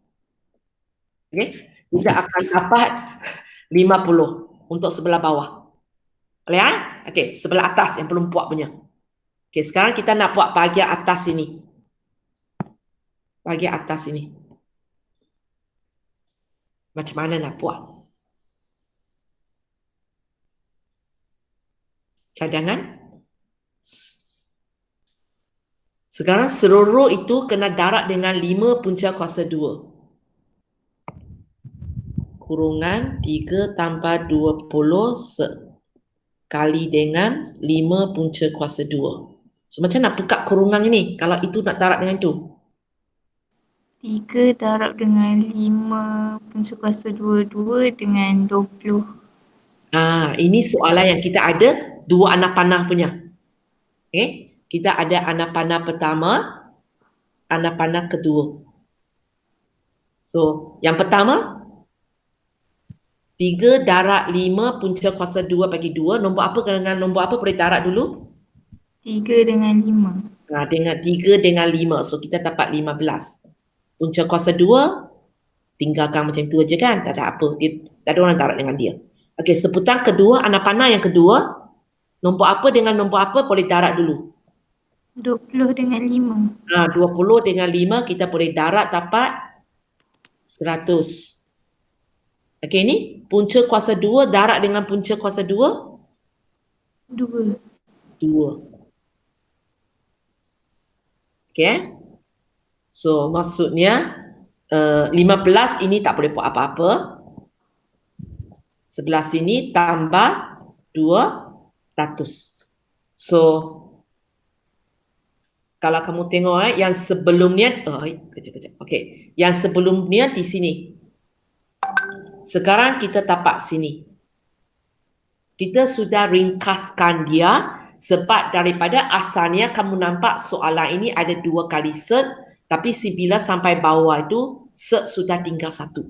Okey, kita akan dapat 50 untuk sebelah bawah. Boleh ya? Okey, sebelah atas yang belum buat punya. Okey, sekarang kita nak buat bahagian atas ini. Bahagian atas ini. Macam mana nak buat? Cadangan. Sekarang seluruh itu kena darab dengan 5 punca kuasa 2. Kurungan 3 tambah 20 kali dengan 5 punca kuasa 2. So, macam nak buka kurungan ini kalau itu nak darab dengan itu? 3 darab dengan 5 punca kuasa 2, 2 dengan 20. Ini soalan yang kita ada dua anak panah punya. Okay? Kita ada anak panah pertama, anak panah kedua. So, yang pertama 3 darab 5 punca kuasa 2 bagi 2. Nombor apa dengan nombor apa boleh darab dulu? 3 dengan 5. Dengan 3 dengan 5. So, kita dapat 15. Punca kuasa 2, tinggalkan macam tu aja kan. Tak ada apa. Tak ada orang darab dengan dia. Okey, sebutan kedua, anak panah yang kedua. Nombor apa dengan nombor apa boleh darab dulu? 20 dengan 5. 20 dengan 5 kita boleh darab dapat 100. Okey, ni punca kuasa 2 darab dengan punca kuasa 2? 2. 2. Okey. So, maksudnya 15 ini tak boleh buat apa-apa. Sebelah sini tambah 200. So, kalau kamu tengok yang sebelumnya, kejap. Okey, yang sebelumnya di sini. Sekarang kita tapak sini. Kita sudah ringkaskan dia sebab daripada asalnya kamu nampak soalan ini ada 2 kali set, tapi bila sampai bawah itu set sudah tinggal 1.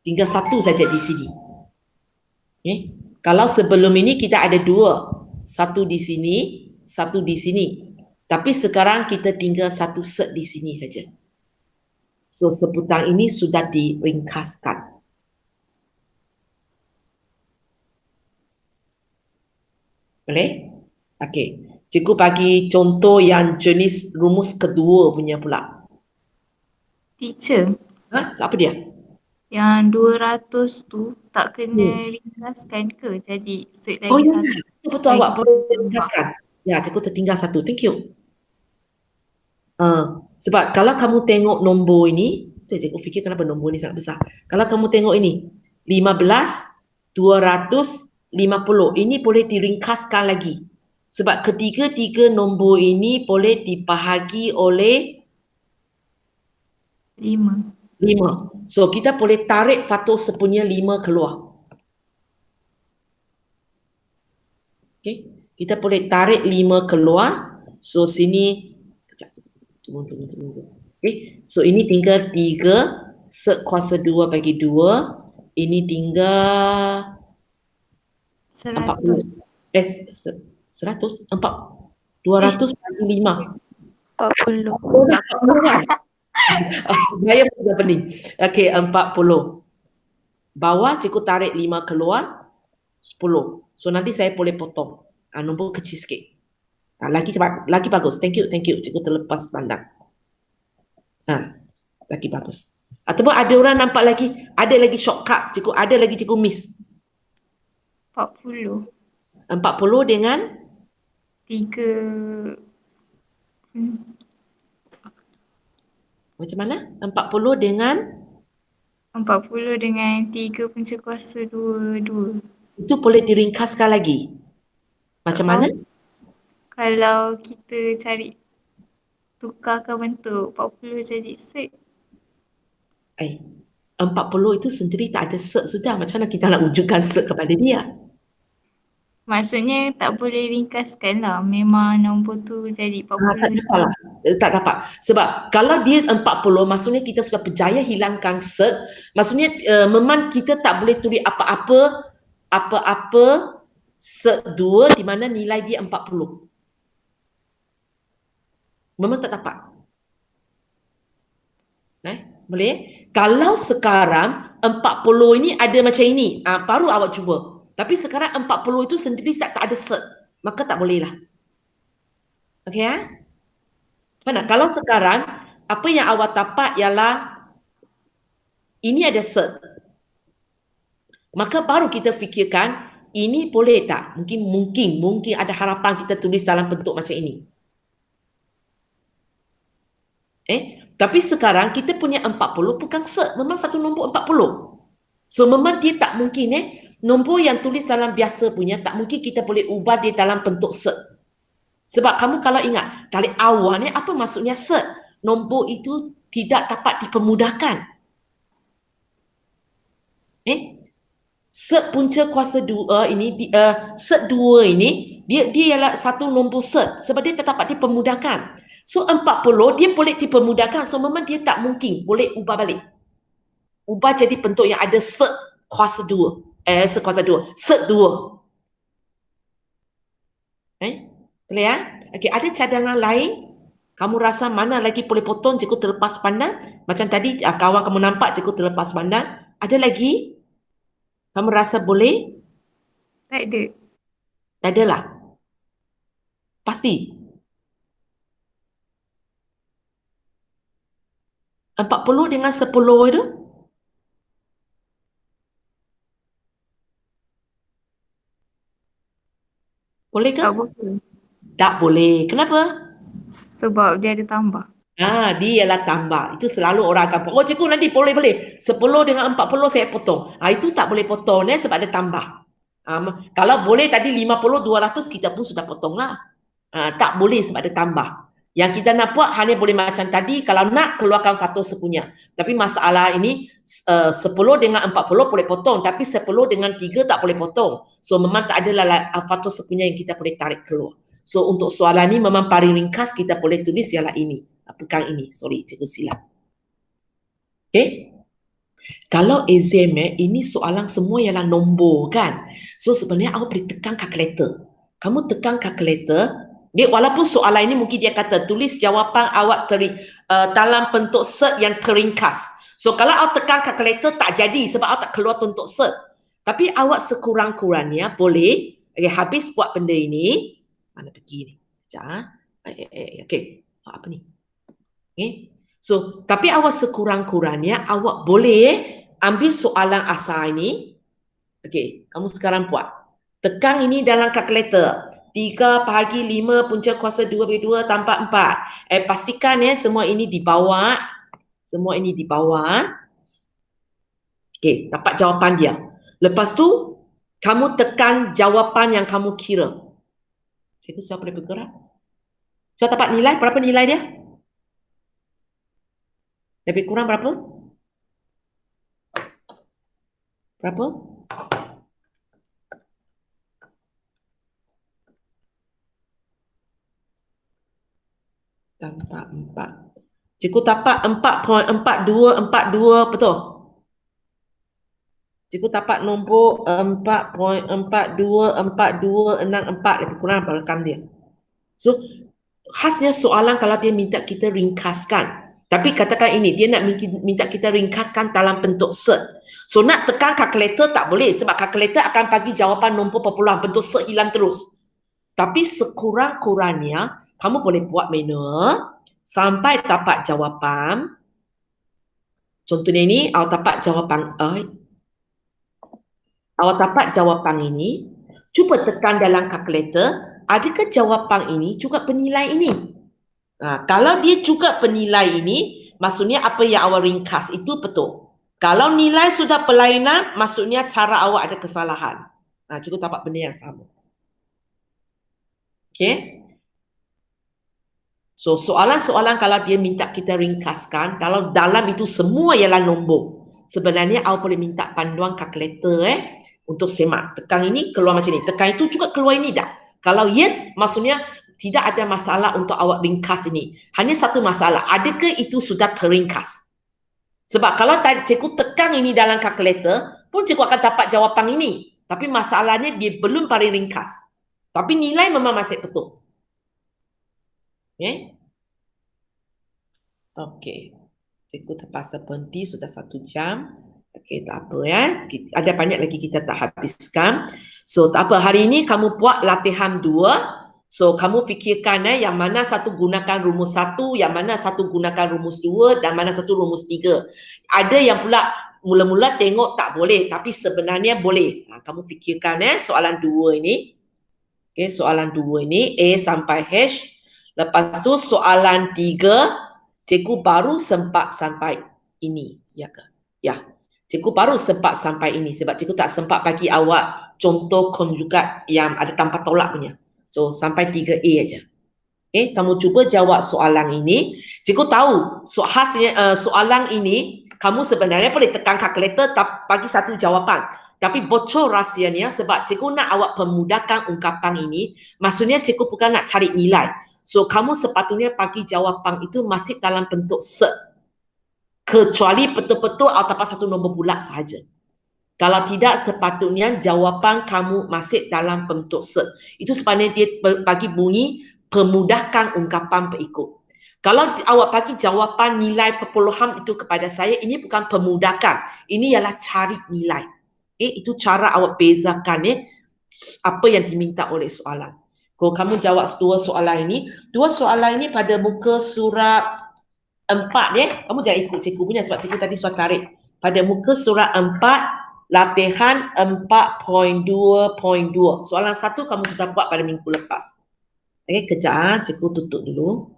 Tinggal 1 saja di sini. Okay. Kalau sebelum ini kita ada 2, 1 di sini, 1 di sini. Tapi sekarang kita tinggal 1 set di sini saja. So, sebutan ini sudah diringkaskan. Boleh? Okey. Cikgu bagi contoh yang jenis rumus kedua punya pula. Teacher, Apa dia? yang 200 tu tak kena ringkaskan ke? Jadi set lagi Ya. satu. Betul awak boleh ringkaskan. Ya, cikgu tertinggal 1. Thank you. Sebab kalau kamu tengok nombor ini, cikgu fikir kenapa nombor ni sangat besar. Kalau kamu tengok ini, 15, 250, ini boleh diringkaskan lagi. Sebab ketiga-tiga nombor ini boleh dibahagi oleh 5. So, kita boleh tarik faktor sepunya 5 keluar. Okay. Kita boleh tarik 5 keluar. So, sini Tunggu. Okay. So, ini tinggal 3 set kuasa 2 bagi 2. Ini tinggal 100. 100? 200 bagi 5. 40. Saya pun dah pening. Okey, 40. Bawah cikgu tarik 5 keluar, 10. So, nanti saya boleh potong. Nombor kecil sikit. Lagi bagus. Thank you. Cikgu terlepas pandang. Lagi bagus. Ataupun ada orang nampak lagi, ada lagi shortcut, cikgu ada lagi cikgu miss. 40. 40 dengan 3. macam mana? 40 dengan 40 dengan 3 punca kuasa 2. itu boleh diringkaskan lagi. Macam mana? Kalau kita cari tukarkan bentuk 40 jadi set. 40 itu sendiri tak ada cert sudah. Macam mana kita nak wujudkan cert kepada dia? Maksudnya tak boleh ringkaskan lah. Memang nombor tu jadi 40. Tak dapat lah. Tak dapat. Sebab kalau dia 40, maksudnya kita sudah berjaya hilangkan cert. Maksudnya memang kita tak boleh tulis apa-apa cert 2 di mana nilai dia 40. Memang tak dapat. Boleh? Kalau sekarang 40 ini ada macam ini, baru awak cuba. Tapi sekarang 40 itu sendiri tak ada cert. Maka tak boleh lah. Okey ya? Mana? Kalau sekarang apa yang awak dapat ialah ini ada cert. Maka baru kita fikirkan ini boleh tak? Mungkin ada harapan kita tulis dalam bentuk macam ini. Tapi sekarang kita punya 40 bukan cert, memang satu nombor 40. So memang dia tak mungkin nombor yang tulis dalam biasa punya tak mungkin kita boleh ubah dia dalam bentuk cert. Sebab kamu kalau ingat dari awal apa maksudnya cert? Nombor itu tidak dapat dipermudahkan. Cert punca kuasa 2 ini cert 2 ini dia ialah satu nombor cert sebab dia tak dapat dipermudahkan. So 40 dia boleh dipermudahkan. So memang dia tak mungkin boleh ubah balik. Ubah jadi bentuk yang ada cert kuasa 2. Cert kuasa 2. Cert 2. Boleh ya? Okey, ada cadangan lain? Kamu rasa mana lagi boleh potong cikgu terlepas pandang? Macam tadi kawan kamu nampak cikgu terlepas pandang. Ada lagi? Kamu rasa boleh? Tak ada. Tak adalah. Pasti. 40 dengan 10 itu? Boleh ke? Tak boleh. Tak boleh. Kenapa? Sebab dia ada tambah. Dia ialah tambah. Itu selalu orang akan potong. Oh cikgu nanti boleh. 10 dengan 40 saya potong. Itu tak boleh potong sebab ada tambah. Kalau boleh tadi 50, 200 kita pun sudah potong lah. Tak boleh sebab ada tambah. Yang kita nak buat hanya boleh macam tadi. Kalau nak keluarkan faktor sepunya. Tapi masalah ini 10 dengan 40 boleh potong. Tapi 10 dengan 3 tak boleh potong. So memang tak adalah faktor sepunya yang kita boleh tarik keluar. So untuk soalan ini memang paling ringkas kita boleh tulis ialah ini. Bukan ini. Sorry cikgu silap. Okay. Kalau exam ini soalan semua ialah nombor kan. So sebenarnya awak boleh tekan kalkulator. Kamu tekan kalkulator. Dia walaupun soalan ini mungkin dia kata tulis jawapan awak dalam bentuk cert yang teringkas. So kalau awak tekan kalkulator tak jadi sebab awak tak keluar bentuk cert. Tapi awak sekurang-kurangnya boleh habis buat benda ini. Mana pergi ni? Sekejap. Okey. Apa ni? Okay. So tapi awak sekurang-kurangnya awak boleh ambil soalan asal ini. Okey, kamu sekarang buat. Tekan ini dalam kalkulator. 3 bahagi 5 punca kuasa 2 bagi 2 tambah 4. Pastikan semua ini di bawah. Semua ini di bawah. Okey, dapat jawapan dia. Lepas tu, kamu tekan jawapan yang kamu kira. Cikgu siapa boleh bergerak? So dapat nilai, berapa nilai dia? Lebih kurang berapa? Berapa? Tampak 4. Cikgu dapat 4.4242 betul? Cikgu dapat nombor 4.424264 lebih kurang rakam dia. So khasnya soalan kalau dia minta kita ringkaskan. Tapi katakan ini dia nak minta kita ringkaskan dalam bentuk cert. So nak tekan kalkulator tak boleh sebab kalkulator akan bagi jawapan nombor perpuluhan bentuk cert hilang terus. Tapi sekurang-kurangnya kamu boleh buat manual. sampai dapat jawapan. Contohnya ini, awak dapat jawapan ini, cuba tekan dalam kalkulator, adakah jawapan ini juga penilai ini? Kalau dia juga penilai ini, maksudnya apa yang awak ringkas itu betul. Kalau nilai sudah berlainan, maksudnya cara awak ada kesalahan. Cikgu dapat benda yang sama. Okay? So, soalan-soalan kalau dia minta kita ringkaskan, kalau dalam itu semua ialah nombor, sebenarnya awak boleh minta panduan kalkulator untuk semak. Tekan ini, keluar macam ni. Tekan itu juga keluar ini dah. Kalau yes, maksudnya tidak ada masalah untuk awak ringkas ini. Hanya satu masalah, adakah itu sudah teringkas? Sebab kalau cikgu tekan ini dalam kalkulator, pun cikgu akan dapat jawapan ini. Tapi masalahnya dia belum paling ringkas. Tapi nilai memang masih betul. Okay? Okay. Cikgu terpaksa berhenti sudah 1 jam. Okay, tak apa ya. Ada banyak lagi kita tak habiskan. So, tak apa. Hari ini kamu buat latihan 2. So, kamu fikirkan yang mana satu gunakan rumus 1, yang mana satu gunakan rumus 2 dan mana satu rumus 3. Ada yang pula mula-mula tengok tak boleh, tapi sebenarnya boleh. Kamu fikirkan soalan 2 ini. Okay, soalan 2 ini A sampai H. Lepas tu soalan 3, cikgu baru sempat sampai ini. Ya ke? Ya. Cikgu baru sempat sampai ini sebab cikgu tak sempat bagi awak contoh konjugat yang ada tanpa tolak punya. So, sampai 3A aja. Okay, kamu cuba jawab soalan ini. Cikgu tahu soalan ini kamu sebenarnya boleh tekan kalkulator bagi satu jawapan. Tapi bocor rahsianya sebab cikgu nak awak permudahkan ungkapan ini, maksudnya cikgu bukan nak cari nilai. So, kamu sepatutnya bagi jawapan itu masih dalam bentuk set. Kecuali betul-betul awak dapat satu nombor bulat sahaja. Kalau tidak, sepatutnya jawapan kamu masih dalam bentuk set. Itu sebenarnya dia bagi bunyi permudahkan ungkapan berikut. Kalau awak bagi jawapan nilai perpuluhan itu kepada saya, ini bukan permudahkan. Ini ialah cari nilai. Itu cara awak bezakan apa yang diminta oleh soalan. Kalau kamu jawab 2 soalan ini pada muka surat 4 kamu jangan ikut cikgu punya sebab cikgu tadi sudah tarik. Pada muka surat 4, latihan 4.2.2. Soalan 1 kamu sudah buat pada minggu lepas. Kejap, cikgu tutup dulu.